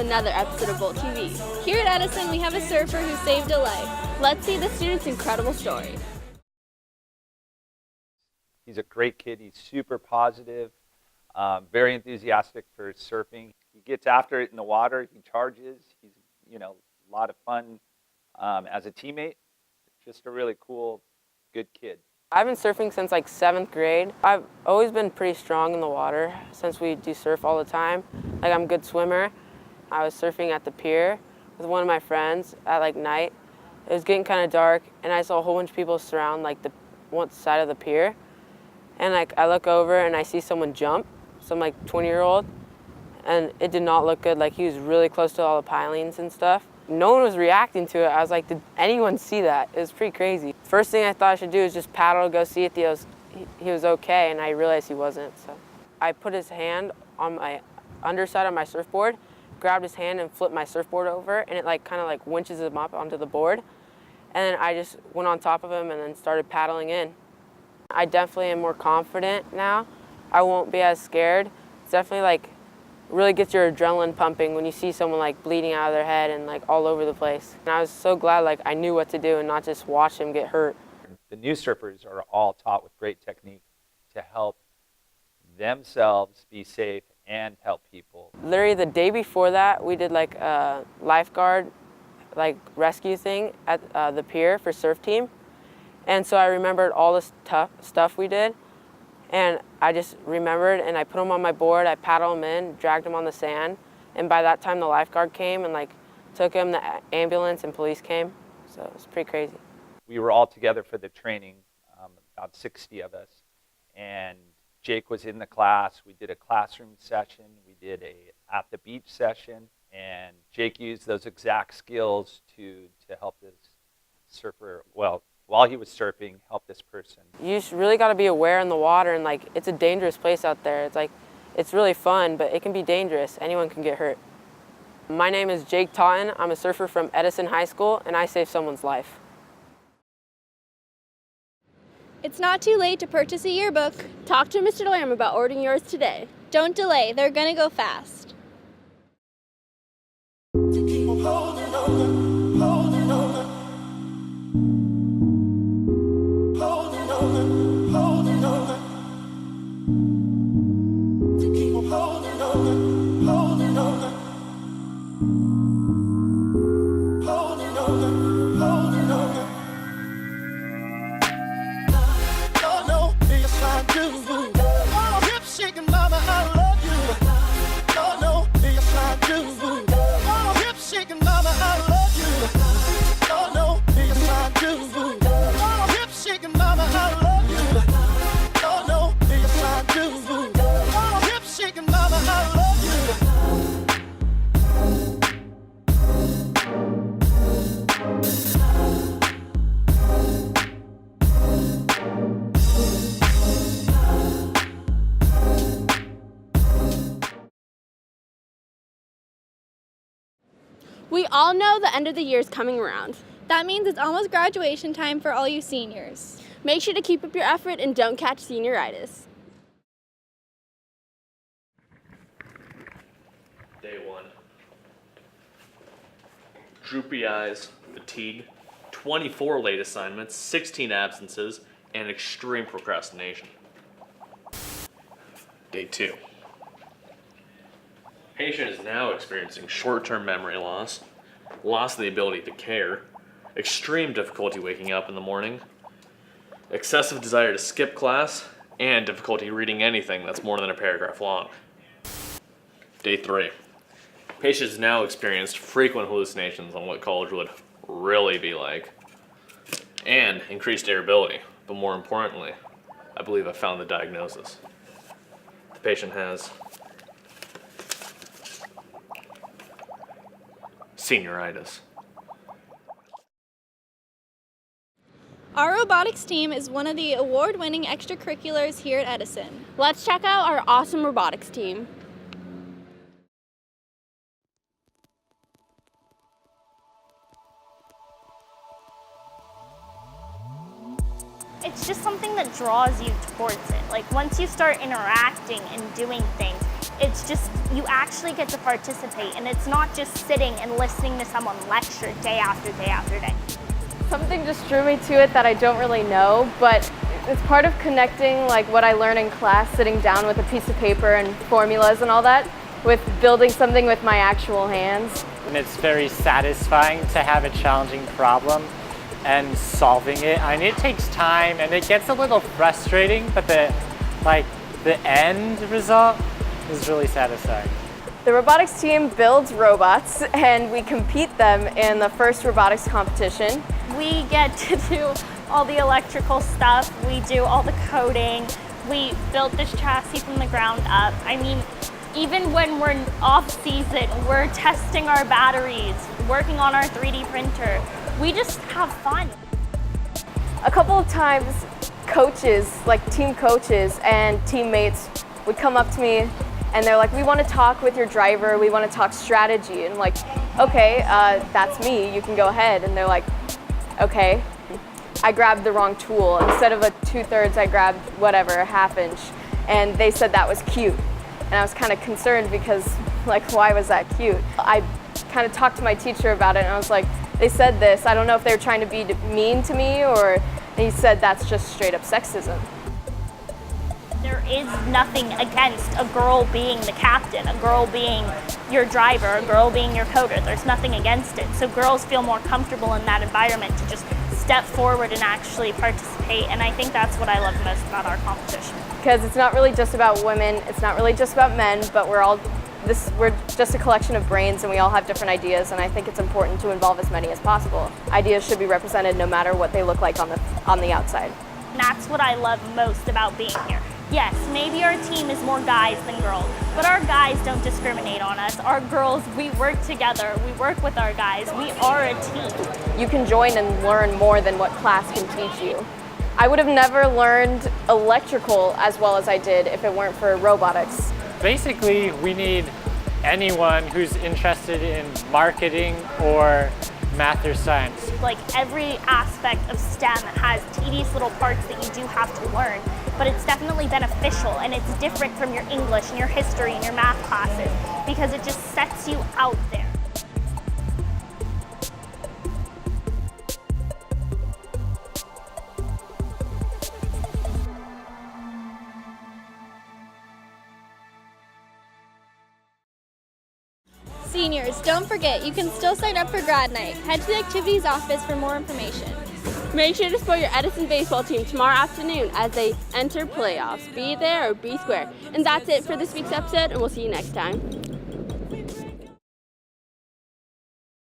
another episode of Bolt TV. Here at Edison, we have a surfer who saved a life. Let's see the student's incredible story. He's a great kid. He's super positive, very enthusiastic for surfing. He gets after it in the water. He charges. He's, a lot of fun as a teammate. Just a really cool, good kid. I've been surfing since like 7th grade. I've always been pretty strong in the water since we do surf all the time. Like, I'm a good swimmer. I was surfing at the pier with one of my friends at like night. It was getting kind of dark and I saw a whole bunch of people surround like the one side of the pier. And like I look over and I see someone jump, some like 20-year-old, and it did not look good. Like, he was really close to all the pilings and stuff. No one was reacting to it. I was like, did anyone see that? It was pretty crazy. First thing I thought I should do is just paddle to go see if he was okay, and I realized he wasn't. So I put his hand on my underside of my surfboard, grabbed his hand and flipped my surfboard over, and it like kind of like winches him up onto the board. And then I just went on top of him and then started paddling in. I definitely am more confident now. I won't be as scared. It's definitely like really gets your adrenaline pumping when you see someone like bleeding out of their head and like all over the place. And I was so glad like I knew what to do and not just watch him get hurt. The new surfers are all taught with great technique to help themselves be safe and help people. Literally the day before that, we did like a lifeguard like rescue thing at the pier for surf team. And so I remembered all this tough stuff we did. And I just remembered, and I put him on my board, I paddled him in, dragged him on the sand, and by that time the lifeguard came and like took him, the ambulance and police came, so it was pretty crazy. We were all together for the training, about 60 of us, and Jake was in the class. We did a classroom session, we did a at the beach session, and Jake used those exact skills to help this surfer, well, while he was surfing, help this person. You just really got to be aware in the water, and like it's a dangerous place out there. It's like, it's really fun, but it can be dangerous. Anyone can get hurt. My name is Jake Totten. I'm a surfer from Edison High School, and I saved someone's life. It's not too late to purchase a yearbook. Talk to Mr. Lamb about ordering yours today. Don't delay, they're gonna go fast. We all know the end of the year is coming around. That means it's almost graduation time for all you seniors. Make sure to keep up your effort and don't catch senioritis. Day 1. Droopy eyes, fatigue, 24 late assignments, 16 absences, and extreme procrastination. Day 2. Patient is now experiencing short-term memory loss of the ability to care, extreme difficulty waking up in the morning, excessive desire to skip class, and difficulty reading anything that's more than a paragraph long. Day 3. Patient has now experienced frequent hallucinations on what college would really be like, and increased irritability, but more importantly, I believe I found the diagnosis. The patient has senioritis. Our robotics team is one of the award-winning extracurriculars here at Edison. Let's check out our awesome robotics team. It's just something that draws you towards it. Like, once you start interacting and doing things, It's just, you actually get to participate, and it's not just sitting and listening to someone lecture day after day after day. Something just drew me to it that I don't really know, but it's part of connecting like what I learn in class, sitting down with a piece of paper and formulas and all that, with building something with my actual hands. And it's very satisfying to have a challenging problem and solving it. I mean, it takes time and it gets a little frustrating, but the end result is really satisfying. The robotics team builds robots and we compete them in the first robotics competition. We get to do all the electrical stuff, we do all the coding, we built this chassis from the ground up. I mean, even when we're off season, we're testing our batteries, working on our 3D printer. We just have fun. A couple of times, coaches, like team coaches and teammates would come up to me and they're like, we want to talk with your driver, we want to talk strategy. And I'm like, okay, that's me, you can go ahead. And they're like, okay. I grabbed the wrong tool. Instead of a 2/3, I grabbed whatever, a 1/2 inch. And they said that was cute. And I was kind of concerned because, like, why was that cute? I kind of talked to my teacher about it and I was like, they said this, I don't know if they were trying to be mean to me or, and he said that's just straight up sexism. There is nothing against a girl being the captain, a girl being your driver, a girl being your coder. There's nothing against it. So girls feel more comfortable in that environment to just step forward and actually participate. And I think that's what I love most about our competition. Because it's not really just about women, it's not really just about men, but we're just a collection of brains and we all have different ideas, and I think it's important to involve as many as possible. Ideas should be represented no matter what they look like on the outside. And that's what I love most about being here. Yes, maybe our team is more guys than girls, but our guys don't discriminate on us. Our girls, we work together, we work with our guys, we are a team. You can join and learn more than what class can teach you. I would have never learned electrical as well as I did if it weren't for robotics. Basically, we need anyone who's interested in marketing or math or science. Like every aspect of STEM has tedious little parts that you do have to learn, but it's definitely beneficial and it's different from your English and your history and your math classes because it just sets you out there. Seniors, don't forget, you can still sign up for grad night. Head to the activities office for more information. Make sure to support your Edison baseball team tomorrow afternoon as they enter playoffs. Be there or be square. And that's it for this week's episode, and we'll see you next time.